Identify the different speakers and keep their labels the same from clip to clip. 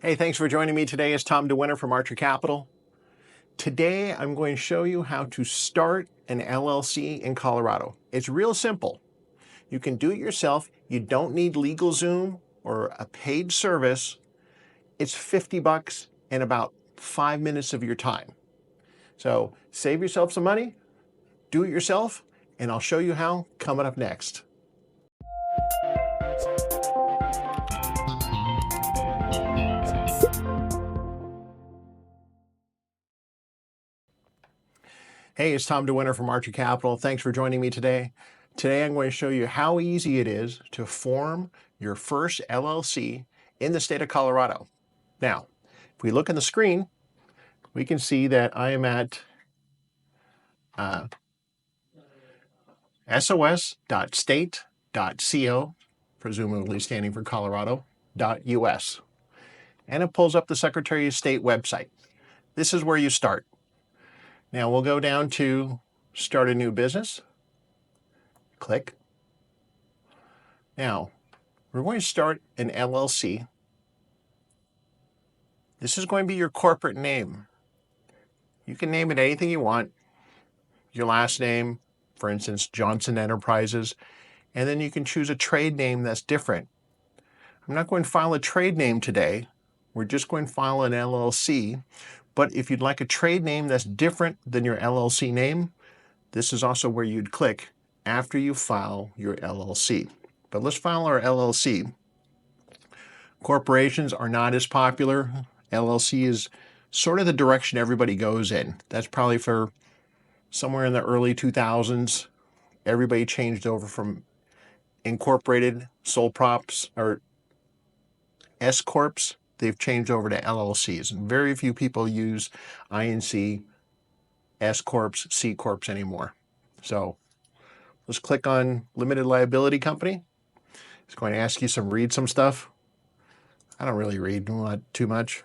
Speaker 1: Hey, thanks for joining me today. It's Tom DeWinter from Archer Capital. Today, I'm going to show you how to start an LLC in Colorado. It's real simple. You can do it yourself. You don't need LegalZoom or a paid service. It's 50 bucks and about 5 minutes of your time. So save yourself some money, do it yourself, and I'll show you how coming up next. Hey, it's Tom DeWinter from Archer Capital. Thanks for joining me today. Today I'm going to show you how easy it is to form your first LLC in the state of Colorado. Now, if we look on the screen, we can see that I am at sos.state.co, presumably standing for Colorado.us. And it pulls up the Secretary of State website. This is where you start. Now we'll go down to Start a New Business. Click. Now, we're going to start an LLC. This is going to be your corporate name. You can name it anything you want. Your last name, for instance, Johnson Enterprises, and then you can choose a trade name that's different. I'm not going to file a trade name today. We're just going to file an LLC. But if you'd like a trade name that's different than your LLC name, this is also where you'd click after you file your LLC. But let's file our LLC. Corporations are not as popular. LLC is sort of the direction everybody goes in. That's probably for somewhere in the early 2000s. Everybody changed over from incorporated sole props or S corps. They've changed over to LLCs, and very few people use INC, S corps, C corps anymore. So let's click on limited liability company. It's going to ask you read some stuff. I don't really read too much.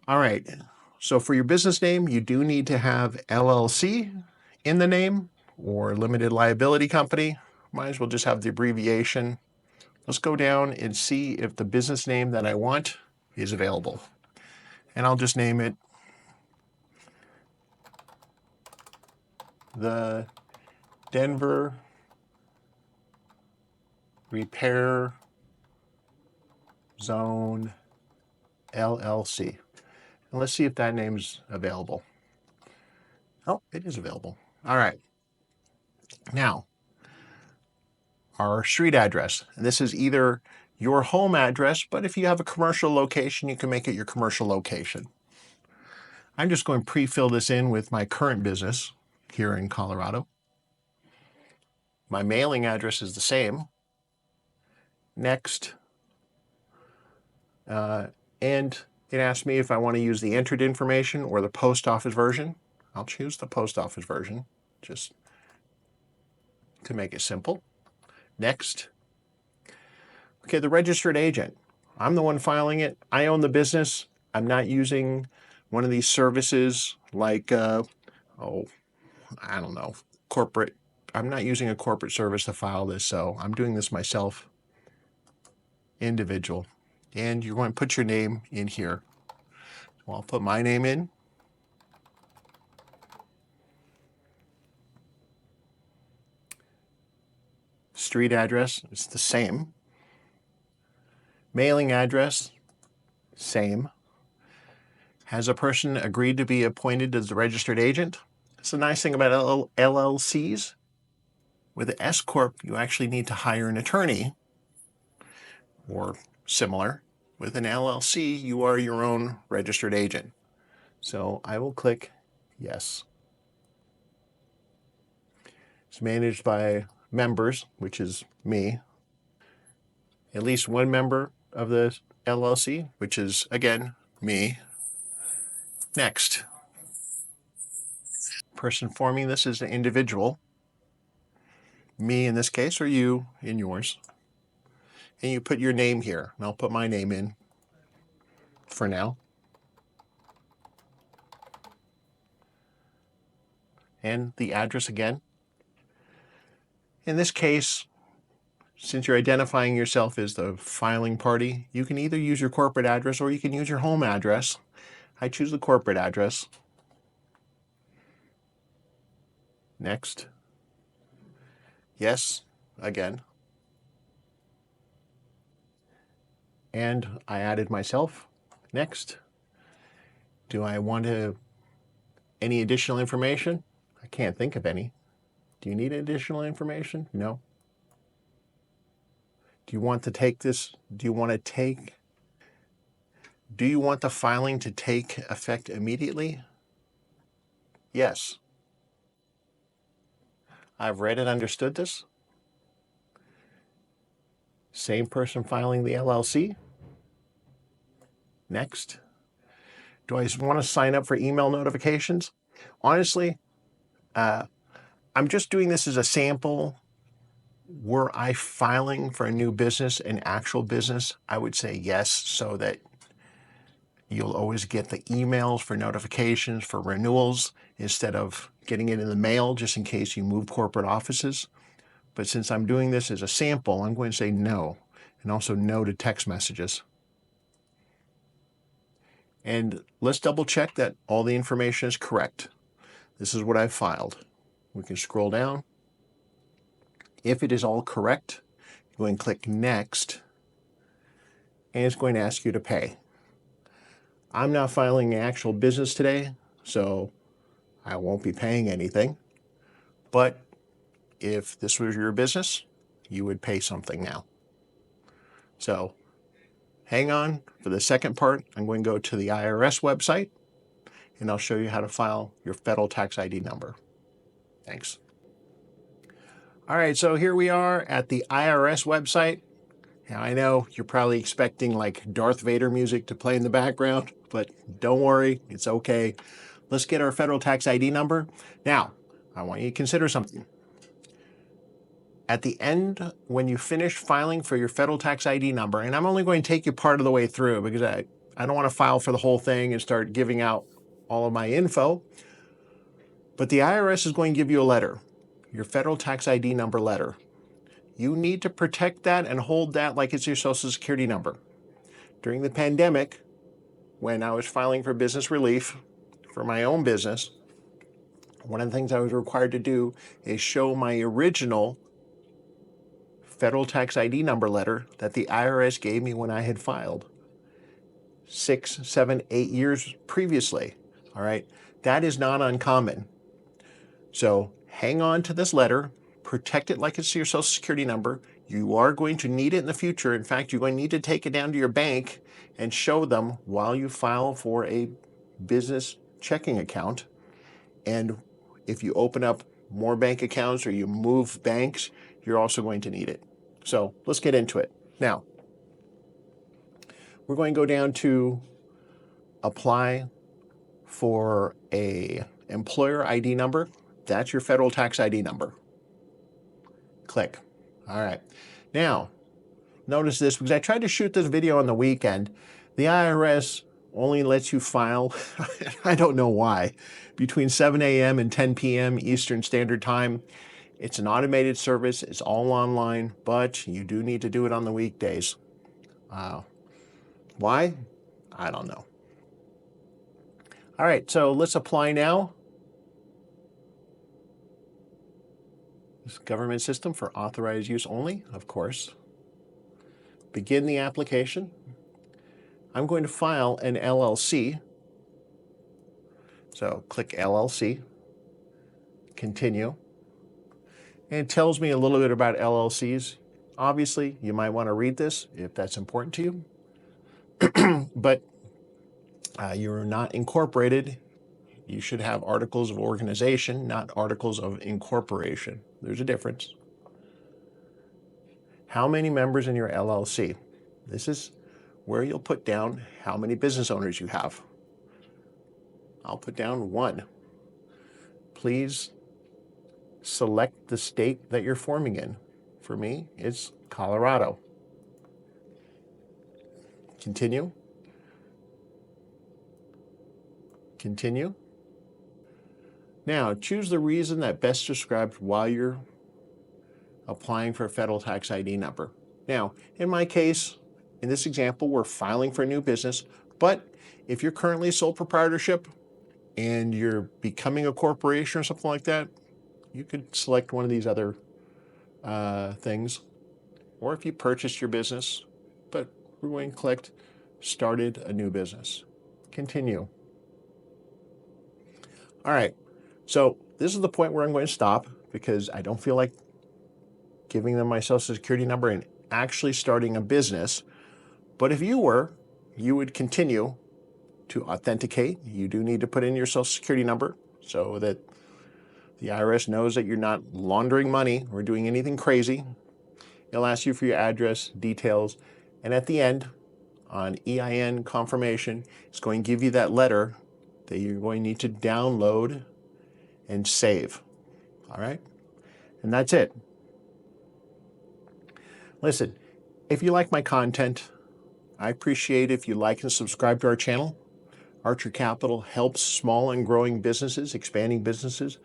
Speaker 1: All right. So for your business name, you do need to have LLC in the name or limited liability company. Might as well just have the abbreviation. Let's go down and see if the business name that I want is available. And I'll just name it the Denver Repair Zone LLC. And let's see if that name's available. Oh, it is available. All right. Now, our street address. And this is either your home address, but if you have a commercial location, you can make it your commercial location. I'm just going to pre-fill this in with my current business here in Colorado. My mailing address is the same. Next. And it asks me if I want to use the entered information or the post office version. I'll choose the post office version, just to make it simple. Next. Okay, the registered agent. I'm the one filing it. I own the business. I'm not using one of these services like, I don't know, corporate. I'm not using a corporate service to file this, so I'm doing this myself, individual. And you're going to put your name in here. So I'll put my name in. Street address, it's the same. Mailing address, same. Has a person agreed to be appointed as the registered agent? It's the nice thing about LLCs. With an S corp, you actually need to hire an attorney or similar. With an LLC, you are your own registered agent. So I will click yes. It's managed by members, which is me. At least one member of the LLC, which is, again, me. Next. Person forming this is an individual. Me in this case, or you in yours. And you put your name here. And I'll put my name in for now. And the address again. In this case, since you're identifying yourself as the filing party, you can either use your corporate address or you can use your home address. I choose the corporate address. Next. Yes, again. And I added myself. Next. Do I want any additional information? I can't think of any. Do you need additional information? No. Do you want to take this? Do you want the filing to take effect immediately? Yes. I've read and understood this. Same person filing the LLC. Next. Do I want to sign up for email notifications? Honestly, I'm just doing this as a sample. Were I filing for a new business, an actual business, I would say yes, so that you'll always get the emails for notifications for renewals instead of getting it in the mail just in case you move corporate offices. But since I'm doing this as a sample, I'm going to say no, and also no to text messages. And let's double check that all the information is correct. This is what I've filed. We can scroll down. If it is all correct, you go and click Next, and it's going to ask you to pay. I'm not filing an actual business today, so I won't be paying anything. But if this was your business, you would pay something now. So hang on for the second part. I'm going to go to the IRS website, and I'll show you how to file your federal tax ID number. Thanks. All right, so here we are at the IRS website. Now, I know you're probably expecting like Darth Vader music to play in the background, but don't worry, it's okay. Let's get our federal tax ID number. Now, I want you to consider something. At the end, when you finish filing for your federal tax ID number, and I'm only going to take you part of the way through because I don't want to file for the whole thing and start giving out all of my info, but the IRS is going to give you a letter, your federal tax ID number letter. You need to protect that and hold that like it's your Social Security number. During the pandemic, when I was filing for business relief for my own business, one of the things I was required to do is show my original federal tax ID number letter that the IRS gave me when I had filed 6, 7, 8 years previously. All right, that is not uncommon. So hang on to this letter, protect it like it's your Social Security number. You are going to need it in the future. In fact, you're going to need to take it down to your bank and show them while you file for a business checking account. And if you open up more bank accounts or you move banks, you're also going to need it. So let's get into it. Now, we're going to go down to apply for a employer ID number. That's your federal tax ID number. Click. All right. Now, notice this, because I tried to shoot this video on the weekend. The IRS only lets you file, I don't know why, between 7 a.m. and 10 p.m. Eastern Standard Time. It's an automated service. It's all online, but you do need to do it on the weekdays. Why? I don't know. All right, so let's apply now. This government system for authorized use only, of course. Begin the application. I'm going to file an LLC. So click LLC, continue. And it tells me a little bit about LLCs. Obviously, you might want to read this if that's important to you. But you're not incorporated. You should have articles of organization, not articles of incorporation. There's a difference. How many members in your LLC? This is where you'll put down how many business owners you have. I'll put down 1. Please select the state that you're forming in. For me, it's Colorado. Continue. Continue. Now, choose the reason that best describes why you're applying for a federal tax ID number. Now, in my case, in this example, we're filing for a new business, but if you're currently a sole proprietorship and you're becoming a corporation or something like that, you could select one of these other things. Or if you purchased your business, but we're going to click started a new business. Continue. All right, so this is the point where I'm going to stop because I don't feel like giving them my social security number and actually starting a business. But if you were, you would continue to authenticate. You do need to put in your social security number so that the IRS knows that you're not laundering money or doing anything crazy. It'll ask you for your address, details, and at the end, on EIN confirmation, it's going to give you that letter that you're going to need to download and save. All right? And that's it. Listen, if you like my content, I appreciate if you like and subscribe to our channel. Archer Capital helps small and growing businesses, expanding businesses,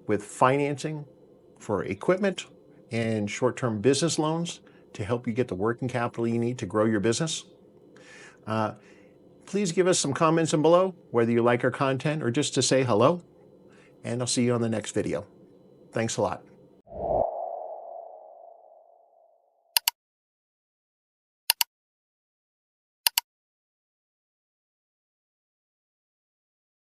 Speaker 1: with financing for equipment and short-term business loans to help you get the working capital you need to grow your business. Please give us some comments in below, whether you like our content or just to say hello, and I'll see you on the next video. Thanks a lot.